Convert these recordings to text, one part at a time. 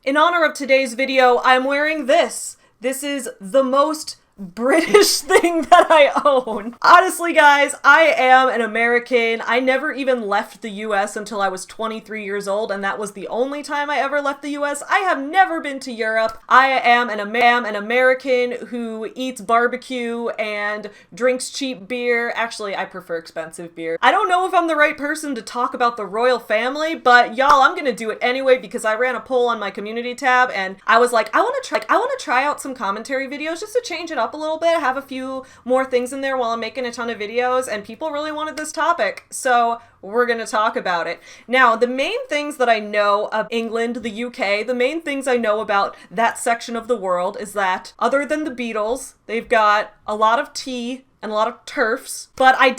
In honor of today's video, I'm wearing this. This is the most British thing that I own. Honestly, guys, I am an American. I never even left the US until I was 23 years old, and that was the only time I ever left the US. I have never been to Europe. I am an American who eats barbecue and drinks cheap beer. Actually, I prefer expensive beer. I don't know if I'm the right person to talk about the royal family, but y'all, I'm gonna do it anyway because I ran a poll on my community tab and I was like, I want to try out some commentary videos just to change it up a little bit, have a few more things in there while I'm making a ton of videos, and people really wanted this topic, so we're gonna talk about it. Now, the main things that I know of England, the UK, the main things I know about that section of the world is that, other than the Beatles, they've got a lot of tea and a lot of turfs, but I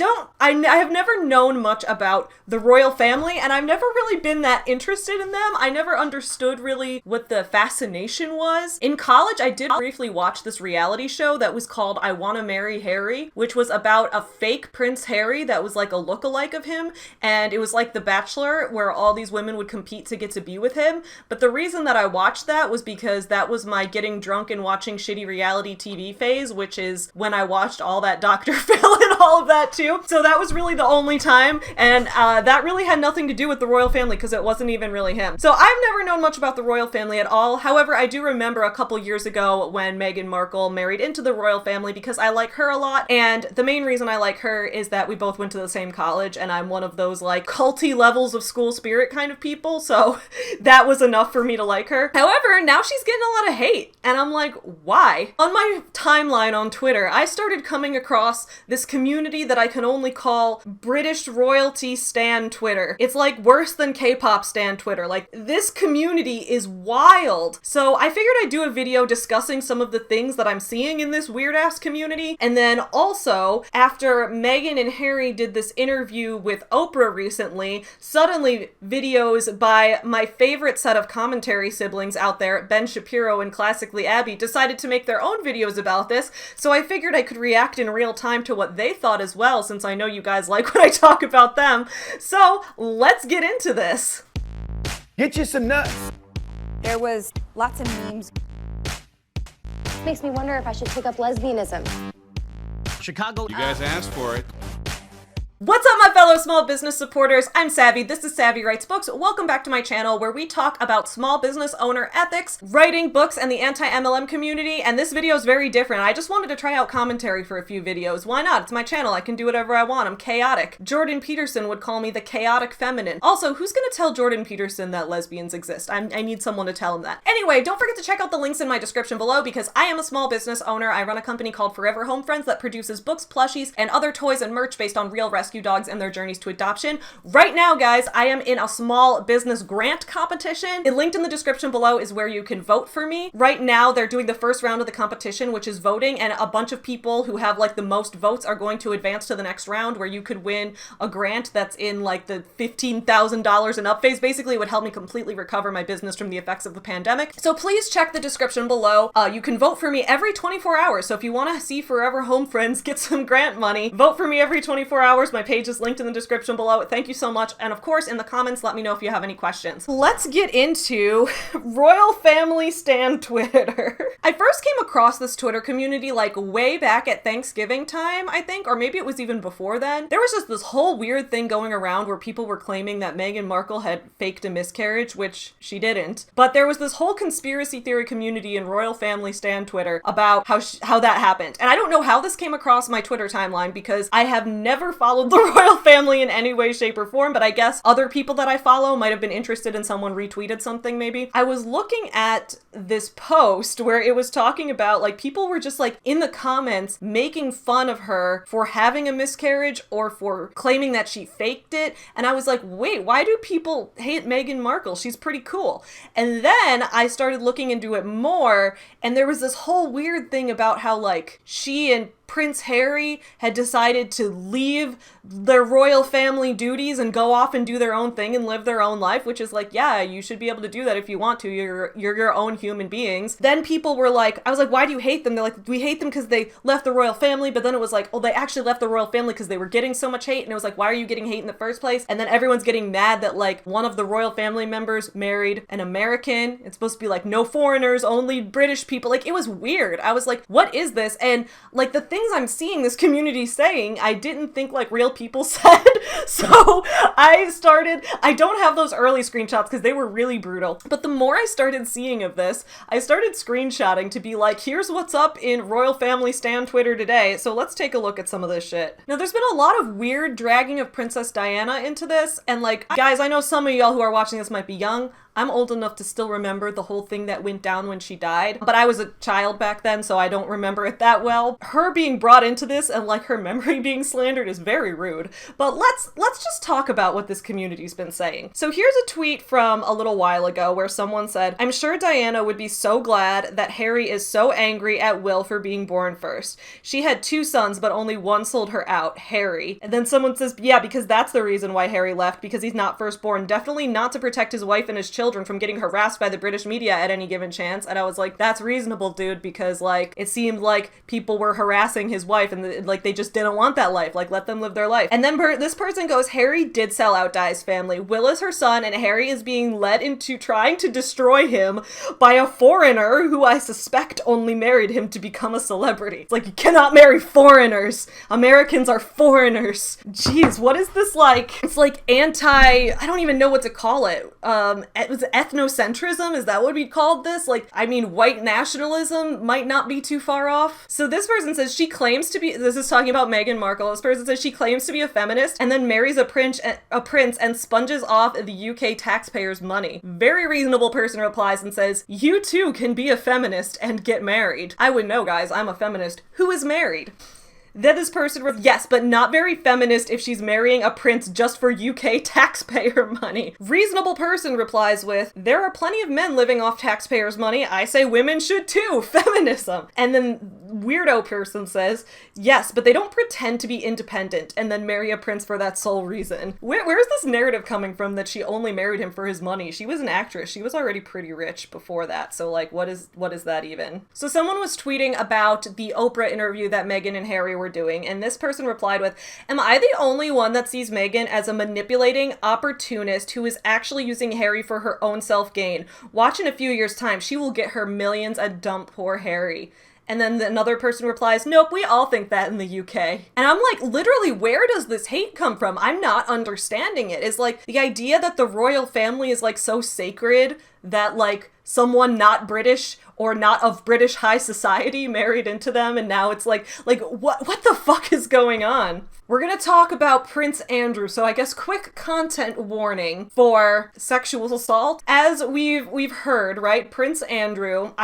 have never known much about the royal family, and I've never really been that interested in them. I never understood really what the fascination was. In college, I did briefly watch this reality show that was called I Wanna Marry Harry, which was about a fake Prince Harry that was like a lookalike of him, and it was like The Bachelor, where all these women would compete to get to be with him. But the reason that I watched that was because that was my getting drunk and watching shitty reality TV phase, which is when I watched all that Dr. Phil and all of that too. So that was really the only time, and that really had nothing to do with the royal family because it wasn't even really him. So I've never known much about the royal family at all. However, I do remember a couple years ago when Meghan Markle married into the royal family because I like her a lot, and the main reason I like her is that we both went to the same college, and I'm one of those like culty levels of school spirit kind of people, so that was enough for me to like her. However, now she's getting a lot of hate, and I'm like, why? On my timeline on Twitter, I started coming across this community that I can only call British royalty stan Twitter. It's like worse than K-pop stan Twitter. Like, this community is wild. So I figured I'd do a video discussing some of the things that I'm seeing in this weird ass community. And then also, after Meghan and Harry did this interview with Oprah recently, suddenly videos by my favorite set of commentary siblings out there, Ben Shapiro and Classically Abby, decided to make their own videos about this. So I figured I could react in real time to what they thought as well, since I know you guys like when I talk about them. So let's get into this. Get you some nuts. There was lots of memes. Makes me wonder if I should take up lesbianism. Chicago. You guys asked for it. What's up, my fellow small business supporters? I'm Savvy, this is Savvy Writes Books. Welcome back to my channel where we talk about small business owner ethics, writing books, and the anti-MLM community, and this video is very different. I just wanted to try out commentary for a few videos. Why not? It's my channel. I can do whatever I want. I'm chaotic. Jordan Peterson would call me the chaotic feminine. Also, who's gonna tell Jordan Peterson that lesbians exist? I need someone to tell him that. Anyway, don't forget to check out the links in my description below because I am a small business owner. I run a company called Forever Home Friends that produces books, plushies, and other toys and merch based on real rescue dogs and their journeys to adoption. Right now, guys, I am in a small business grant competition. It linked in the description below is where you can vote for me. Right now, they're doing the first round of the competition, which is voting, and a bunch of people who have like the most votes are going to advance to the next round where you could win a grant that's in like the $15,000 and up phase. Basically, it would help me completely recover my business from the effects of the pandemic. So please check the description below. You can vote for me every 24 hours. So if you want to see Forever Home Friends get some grant money, vote for me every 24 hours. My page is linked in the description below. Thank you so much. And of course, in the comments, let me know if you have any questions. Let's get into royal family stan Twitter. I first came across this Twitter community like way back at Thanksgiving time, I think, or maybe it was even before then. There was just this whole weird thing going around where people were claiming that Meghan Markle had faked a miscarriage, which she didn't. But there was this whole conspiracy theory community in royal family stan Twitter about how that happened. And I don't know how this came across my Twitter timeline because I have never followed the royal family in any way, shape, or form, but I guess other people that I follow might have been interested in someone retweeted something maybe. I was looking at this post where it was talking about like people were just like in the comments making fun of her for having a miscarriage or for claiming that she faked it, and I was like, wait, why do people hate Meghan Markle? She's pretty cool. And then I started looking into it more, and there was this whole weird thing about how like she and Prince Harry had decided to leave their royal family duties and go off and do their own thing and live their own life, which is like, yeah, you should be able to do that if you want to. You're your own human beings. Then people were like, I was like, why do you hate them? They're like, we hate them because they left the royal family. But then it was like, oh, they actually left the royal family because they were getting so much hate. And it was like, why are you getting hate in the first place? And then everyone's getting mad that like one of the royal family members married an American. It's supposed to be like no foreigners, only British people. Like, it was weird. I was like, what is this? And like the things I'm seeing this community saying, I didn't think like real people said. So I don't have those early screenshots because they were really brutal. But the more I started seeing of this, I started screenshotting to be like, here's what's up in royal family stan Twitter today. So let's take a look at some of this shit. Now, there's been a lot of weird dragging of Princess Diana into this. And like, guys, I know some of y'all who are watching this might be young. I'm old enough to still remember the whole thing that went down when she died, but I was a child back then, so I don't remember it that well. Her being brought into this and like her memory being slandered is very rude. But let's just talk about what this community's been saying. So here's a tweet from a little while ago where someone said, I'm sure Diana would be so glad that Harry is so angry at Will for being born first. She had 2 sons, but only one sold her out, Harry. And then someone says, yeah, because that's the reason why Harry left, because he's not firstborn. Definitely not to protect his wife and his children from getting harassed by the British media at any given chance. And I was like, that's reasonable, dude, because like it seemed like people were harassing his wife and like they just didn't want that life. Like, let them live their life. And then this person goes, Harry did sell out Di's family. Will is her son, and Harry is being led into trying to destroy him by a foreigner who I suspect only married him to become a celebrity. It's like, you cannot marry foreigners. Americans are foreigners. Jeez, what is this like? It's like I don't even know what to call it. It was ethnocentrism? Is that what we called this? Like, I mean, white nationalism might not be too far off. So this person says she claims to be, this is talking about Meghan Markle, this person says she claims to be a feminist and then marries a prince and sponges off the UK taxpayers' money. Very reasonable person replies and says, you too can be a feminist and get married. I would know, guys, I'm a feminist who is married. Then this person was, yes, but not very feminist if she's marrying a prince just for UK taxpayer money. Reasonable person replies with, there are plenty of men living off taxpayers' money. I say women should too. Feminism. And then weirdo person says, yes, but they don't pretend to be independent and then marry a prince for that sole reason. Where's this narrative coming from that she only married him for his money? She was an actress. She was already pretty rich before that. So like, what is that even? So someone was tweeting about the Oprah interview that Meghan and Harry were doing, and this person replied with, am I the only one that sees Meghan as a manipulating opportunist who is actually using Harry for her own self-gain? Watch in a few years' time, she will get her millions and dump poor Harry. And then another person replies, nope, we all think that in the UK. And I'm like, literally, where does this hate come from? I'm not understanding it. It's like the idea that the royal family is like so sacred that like someone not British or not of British high society married into them, and now it's like what the fuck is going on? We're gonna talk about Prince Andrew, so I guess quick content warning for sexual assault. As we've heard, right, Prince Andrew,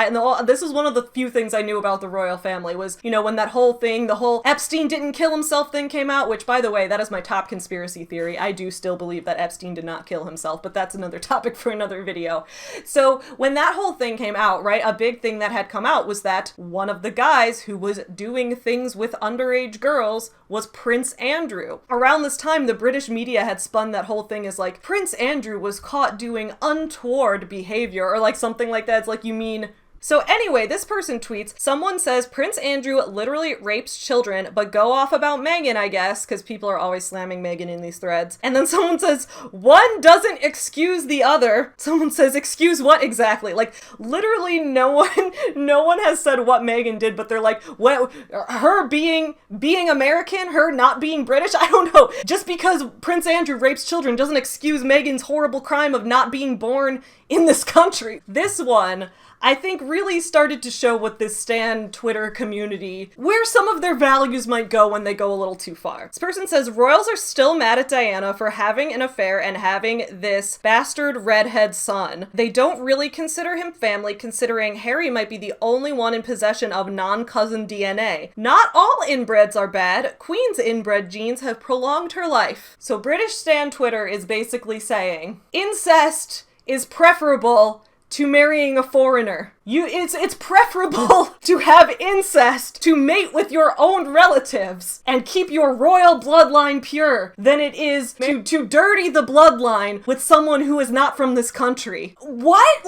this is one of the few things I knew about the royal family was, you know, when that whole thing, the whole Epstein didn't kill himself thing came out, which, by the way, that is my top conspiracy theory. I do still believe that Epstein did not kill himself, but that's another topic for another video. So when that whole thing came out, right, a big thing that had come out was that one of the guys who was doing things with underage girls was Prince Andrew. Around this time, the British media had spun that whole thing as like, Prince Andrew was caught doing untoward behavior, or like something like that. It's like, you mean... So anyway, this person tweets, someone says Prince Andrew literally rapes children, but go off about Meghan, I guess, because people are always slamming Meghan in these threads. And then someone says, one doesn't excuse the other. Someone says, excuse what exactly? Like, literally no one has said what Meghan did, but they're like, what, her being American, her not being British? I don't know. Just because Prince Andrew rapes children doesn't excuse Meghan's horrible crime of not being born in this country. This one, I think, really started to show what this stan Twitter community, where some of their values might go when they go a little too far. This person says, royals are still mad at Diana for having an affair and having this bastard redhead son. They don't really consider him family, considering Harry might be the only one in possession of non-cousin DNA. Not all inbreds are bad. Queen's inbred genes have prolonged her life. So British stan Twitter is basically saying, incest is preferable to marrying a foreigner. It's preferable to have incest, to mate with your own relatives, and keep your royal bloodline pure than it is to dirty the bloodline with someone who is not from this country. What?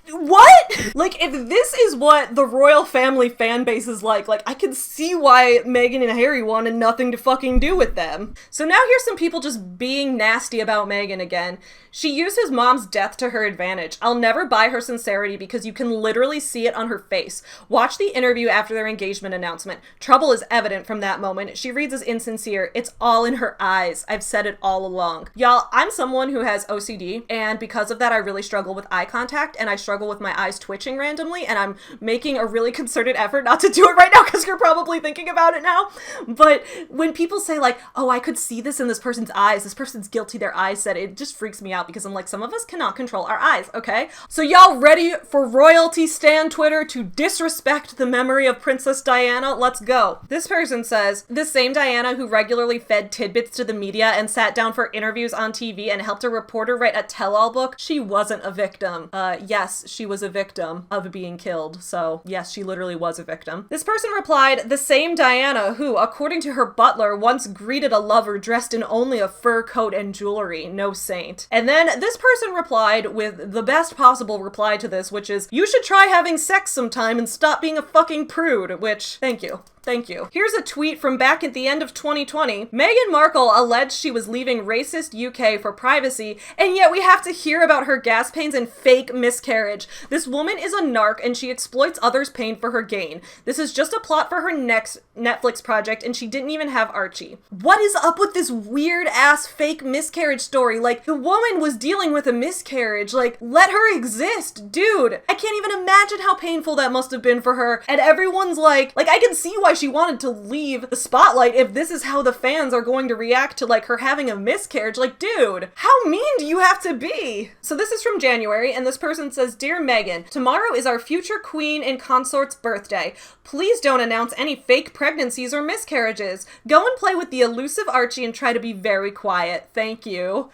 What? Like, if this is what the royal family fan base is like, I can see why Meghan and Harry wanted nothing to fucking do with them. So now here's some people just being nasty about Meghan again. She used his mom's death to her advantage. I'll never buy her sincerity because you can literally see it on her face. Watch the interview after their engagement announcement. Trouble is evident from that moment. She reads as insincere. It's all in her eyes. I've said it all along. Y'all, I'm someone who has OCD, and because of that, I really struggle with eye contact, and I struggle with my eyes twitching randomly, and I'm making a really concerted effort not to do it right now because you're probably thinking about it now. But when people say like, oh, I could see this in this person's eyes, this person's guilty, their eyes said it just freaks me out because I'm like, some of us cannot control our eyes, okay? So y'all ready for royalty stan Twitter to disrespect the memory of Princess Diana? Let's go. This person says, the same Diana who regularly fed tidbits to the media and sat down for interviews on TV and helped a reporter write a tell-all book, she wasn't a victim. Yes, she was a victim of being killed. So yes, she literally was a victim. This person replied, the same Diana who, according to her butler, once greeted a lover dressed in only a fur coat and jewelry. No saint. And then this person replied with the best possible reply to this, which is, you should try having sex sometime and stop being a fucking prude, which, thank you. Thank you. Here's a tweet from back at the end of 2020. Meghan Markle alleged she was leaving racist UK for privacy, and yet we have to hear about her gas pains and fake miscarriage. This woman is a narc and she exploits others' pain for her gain. This is just a plot for her next Netflix project, and she didn't even have Archie. What is up with this weird ass fake miscarriage story? Like, the woman was dealing with a miscarriage. Like, let her exist, dude. I can't even imagine how painful that must have been for her. And everyone's like I can see why she wanted to leave the spotlight if this is how the fans are going to react to like her having a miscarriage. Like, dude, how mean do you have to be? So this is from January, and this person says, Dear Meghan, tomorrow is our future queen and consort's birthday. Please don't announce any fake pregnancies or miscarriages. Go and play with the elusive Archie and try to be very quiet. Thank you.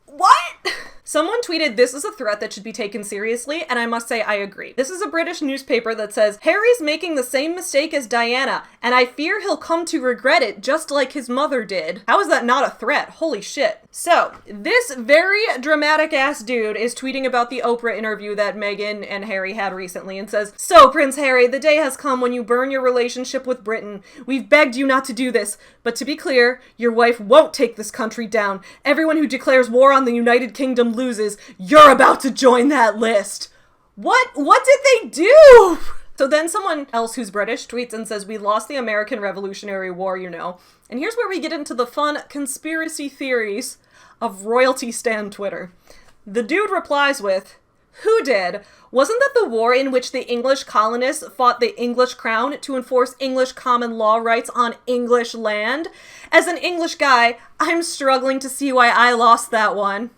What? Someone tweeted, this is a threat that should be taken seriously, and I must say I agree. This is a British newspaper that says, Harry's making the same mistake as Diana, and I fear he'll come to regret it just like his mother did. How is that not a threat? Holy shit. So, this very dramatic ass dude is tweeting about the Oprah interview that Meghan and Harry had recently and says, So, Prince Harry, the day has come when you burn your relationship with Britain. We've begged you not to do this, but to be clear, your wife won't take this country down. Everyone who declares war on the United Kingdom loses. You're about to join that list. What did they do? So then someone else who's British tweets and says, we lost the American Revolutionary War, you know. And here's where we get into the fun conspiracy theories of royalty stan Twitter. The dude replies with, who did? Wasn't that the war in which the English colonists fought the English crown to enforce English common law rights on English land? As an English guy, I'm struggling to see why I lost that one.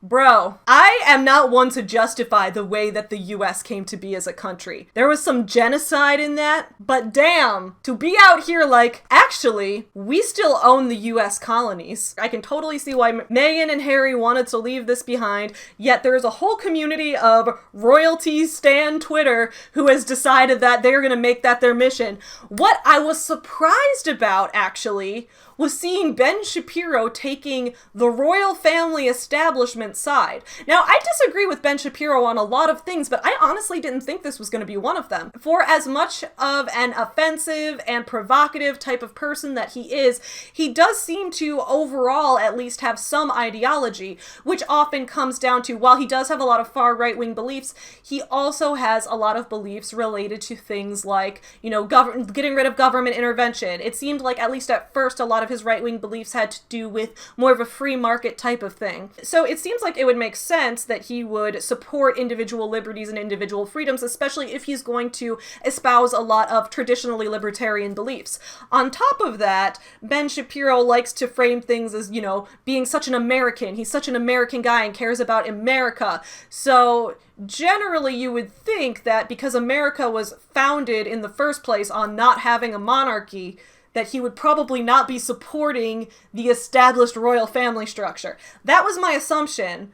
Bro, I am not one to justify the way that the US came to be as a country. There was some genocide in that, but damn, to be out here like, actually, we still own the US colonies. I can totally see why Meghan and Harry wanted to leave this behind, yet there is a whole community of royalty stan Twitter who has decided that they're gonna make that their mission. What I was surprised about, actually, was seeing Ben Shapiro taking the royal family establishment side. Now, I disagree with Ben Shapiro on a lot of things, but I honestly didn't think this was going to be one of them. For as much of an offensive and provocative type of person that he is, he does seem to overall at least have some ideology, which often comes down to, while he does have a lot of far right-wing beliefs, he also has a lot of beliefs related to things like, you know, getting rid of government intervention. It seemed like, at least at first, a lot of his right-wing beliefs had to do with more of a free market type of thing. So it seems like it would make sense that he would support individual liberties and individual freedoms, especially if he's going to espouse a lot of traditionally libertarian beliefs. On top of that, Ben Shapiro likes to frame things as, you know, being such an American. He's such an American guy and cares about America. So generally, you would think that because America was founded in the first place on not having a monarchy, that he would probably not be supporting the established royal family structure. That was my assumption,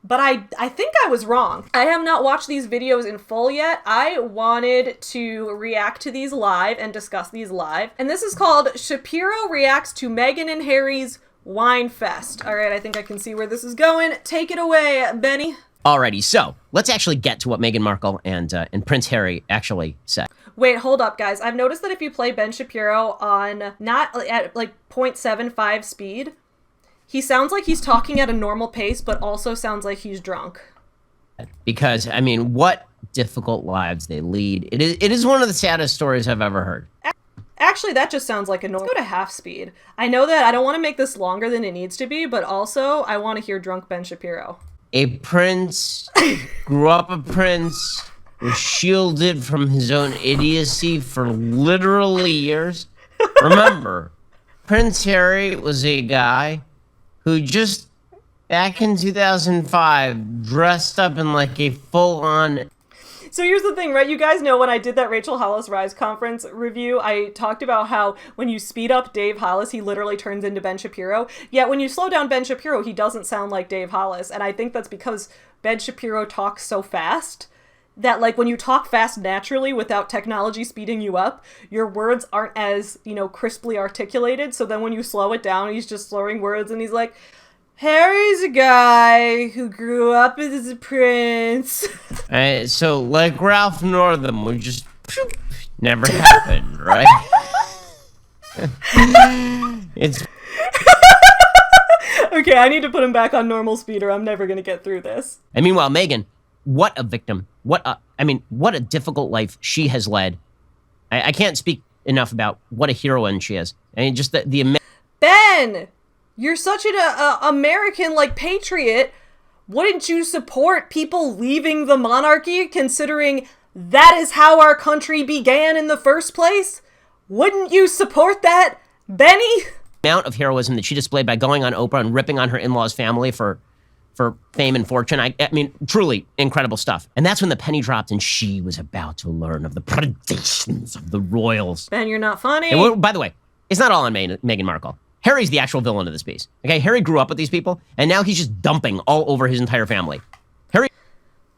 but I think I was wrong. I have not watched these videos in full yet. I wanted to react to these live and discuss these live. And this is called Shapiro Reacts to Meghan and Harry's Wine Fest. All right, I think I can see where this is going. Take it away, Benny. Alrighty, so let's actually get to what Meghan Markle and Prince Harry actually said. Wait, hold up, guys. I've noticed that if you play Ben Shapiro on not at like 0.75 speed, he sounds like he's talking at a normal pace, but also sounds like he's drunk. Because, I mean, what difficult lives they lead. It is one of the saddest stories I've ever heard. Actually, that just sounds like a normal. Let's go to half speed. I know that I don't want to make this longer than it needs to be, but also I want to hear drunk Ben Shapiro. A prince grew up a prince, was shielded from his own idiocy for literally years. Remember, Prince Harry was a guy who just back in 2005 dressed up in like a full-on... So here's the thing, right? You guys know when I did that Rachel Hollis Rise conference review, I talked about how when you speed up Dave Hollis, he literally turns into Ben Shapiro. Yet when you slow down Ben Shapiro, he doesn't sound like Dave Hollis. And I think that's because Ben Shapiro talks so fast that, like, when you talk fast naturally without technology speeding you up, your words aren't as, you know, crisply articulated. So then when you slow it down, he's just slurring words and he's like, Harry's a guy who grew up as a prince. So, like Ralph Northam would just never happened, right? It's... Okay, I need to put him back on normal speed or I'm never going to get through this. And meanwhile, Meghan, what a victim. What a difficult life she has led. I can't speak enough about what a heroine she is. I mean, just the Ben! You're such an American, like, patriot. Wouldn't you support people leaving the monarchy, considering that is how our country began in the first place? Wouldn't you support that, Benny? amount of heroism that she displayed by going on Oprah and ripping on her in-laws' family for fame and fortune. I mean, truly incredible stuff. And that's when the penny dropped and she was about to learn of the predations of the royals. Ben, you're not funny. And by the way, it's not all on Meghan Markle. Harry's the actual villain of this piece. Okay, Harry grew up with these people, and now he's just dumping all over his entire family. Harry...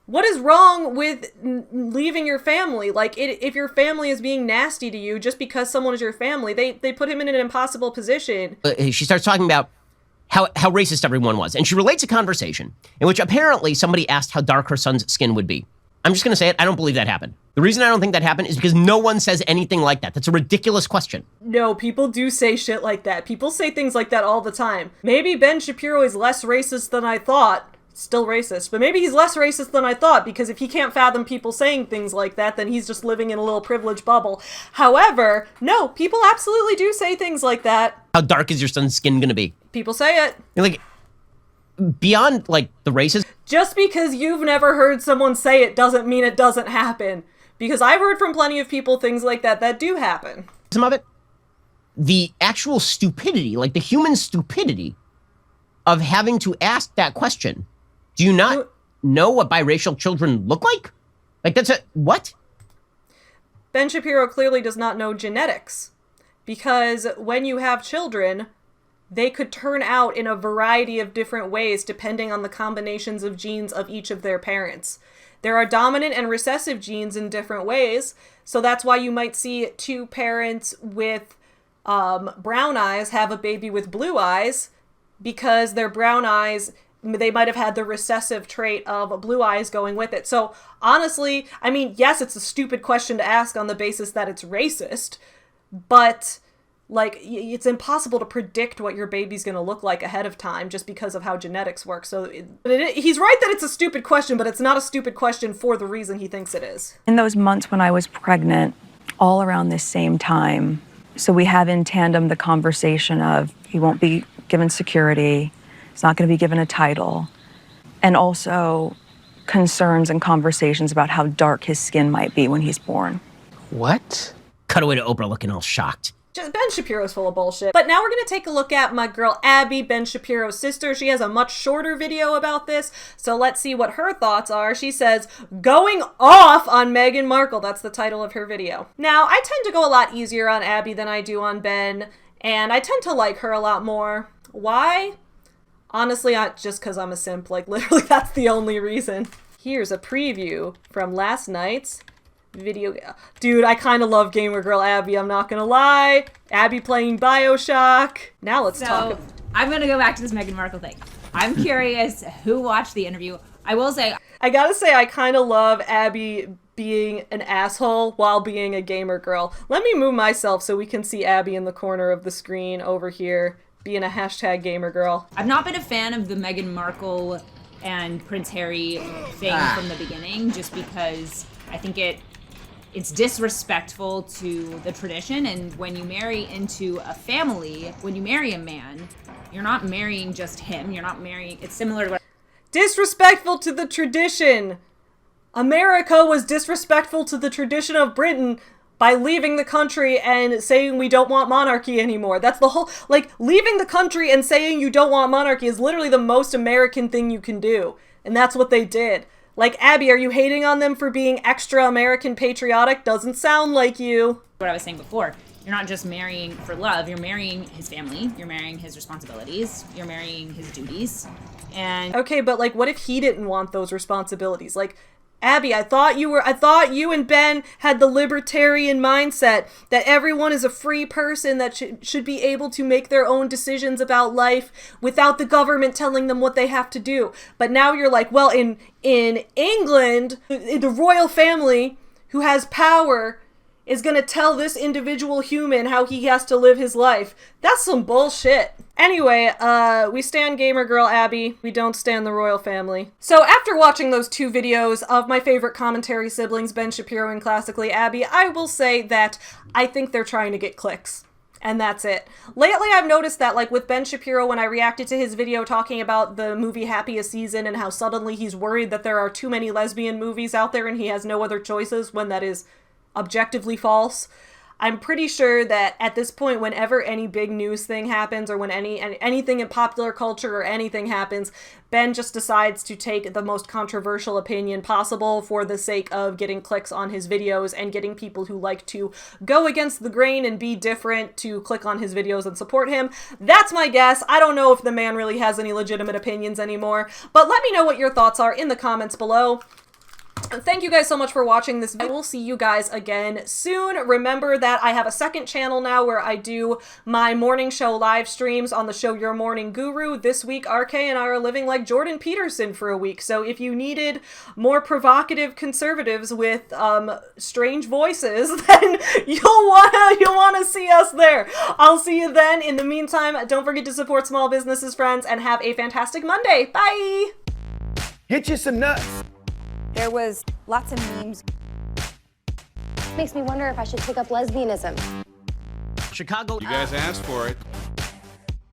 What is wrong with leaving your family? Like, if your family is being nasty to you just because someone is your family, they put him in an impossible position. She starts talking about how racist everyone was, and she relates a conversation in which apparently somebody asked how dark her son's skin would be. I'm just going to say it, I don't believe that happened. The reason I don't think that happened is because no one says anything like that. That's a ridiculous question. No, people do say shit like that. People say things like that all the time. Maybe Ben Shapiro is less racist than I thought. Still racist, but maybe he's less racist than I thought, because if he can't fathom people saying things like that, then he's just living in a little privileged bubble. However, no, people absolutely do say things like that. How dark is your son's skin going to be? People say it. Like, beyond, like, the races... Just because you've never heard someone say it doesn't mean it doesn't happen. Because I've heard from plenty of people things like that do happen. Some of it, the actual stupidity, like the human stupidity of having to ask that question. Do you not know what biracial children look like? Like, that's a... What? Ben Shapiro clearly does not know genetics. Because when you have children, they could turn out in a variety of different ways depending on the combinations of genes of each of their parents. There are dominant and recessive genes in different ways, so that's why you might see two parents with brown eyes have a baby with blue eyes, because their brown eyes, they might have had the recessive trait of blue eyes going with it. So honestly, I mean, yes, it's a stupid question to ask on the basis that it's racist, but... like, it's impossible to predict what your baby's going to look like ahead of time just because of how genetics work. So he's right that it's a stupid question, but it's not a stupid question for the reason he thinks it is. In those months when I was pregnant, all around this same time, so we have in tandem the conversation of he won't be given security, he's not going to be given a title, and also concerns and conversations about how dark his skin might be when he's born. What? Cut away to Oprah looking all shocked. Ben Shapiro's full of bullshit. But now we're going to take a look at my girl Abby, Ben Shapiro's sister. She has a much shorter video about this, so let's see what her thoughts are. She says, "Going off on Meghan Markle." That's the title of her video. Now, I tend to go a lot easier on Abby than I do on Ben, and I tend to like her a lot more. Why? Honestly, just because I'm a simp. Like, literally, that's the only reason. Here's a preview from last night's video. Dude, I kind of love Gamer Girl Abby, I'm not gonna lie. Abby playing BioShock. Now let's talk. I'm gonna go back to this Meghan Markle thing. I'm curious who watched the interview. I will say, I gotta say, I kind of love Abby being an asshole while being a gamer girl. Let me move myself so we can see Abby in the corner of the screen over here, being a hashtag gamer girl. I've not been a fan of the Meghan Markle and Prince Harry thing from the beginning, just because I think it's disrespectful to the tradition. And when you marry into a family, when you marry a man, you're not marrying just him. You're not marrying, it's similar to what... Disrespectful to the tradition. America was disrespectful to the tradition of Britain by leaving the country and saying we don't want monarchy anymore. That's the whole, like, leaving the country and saying you don't want monarchy is literally the most American thing you can do. And that's what they did. Like, Abby, are you hating on them for being extra American patriotic? Doesn't sound like you. What I was saying before, you're not just marrying for love, you're marrying his family, you're marrying his responsibilities, you're marrying his duties. And okay, but like, what if he didn't want those responsibilities? Like, Abby, I thought you and Ben had the libertarian mindset that everyone is a free person that should be able to make their own decisions about life without the government telling them what they have to do. But now you're like, well, in England, the royal family who has power is gonna tell this individual human how he has to live his life. That's some bullshit. Anyway, we stan Gamer Girl Abby. We don't stan the royal family. So after watching those two videos of my favorite commentary siblings, Ben Shapiro and Classically Abby, I will say that I think they're trying to get clicks. And that's it. Lately, I've noticed that, like, with Ben Shapiro, when I reacted to his video talking about the movie Happiest Season and how suddenly he's worried that there are too many lesbian movies out there and he has no other choices when that is objectively false. I'm pretty sure that at this point, whenever any big news thing happens or when anything in popular culture or anything happens, Ben just decides to take the most controversial opinion possible for the sake of getting clicks on his videos and getting people who like to go against the grain and be different to click on his videos and support him. That's my guess. I don't know if the man really has any legitimate opinions anymore, but let me know what your thoughts are in the comments below. Thank you guys so much for watching this video. I will see you guys again soon. Remember that I have a second channel now where I do my morning show live streams on the show Your Morning Guru. This week, RK and I are living like Jordan Peterson for a week. So if you needed more provocative conservatives with strange voices, then you'll wanna see us there. I'll see you then. In the meantime, don't forget to support small businesses, friends, and have a fantastic Monday. Bye! Get you some nuts. There was lots of memes. Makes me wonder if I should take up lesbianism. Chicago. You guys asked for it.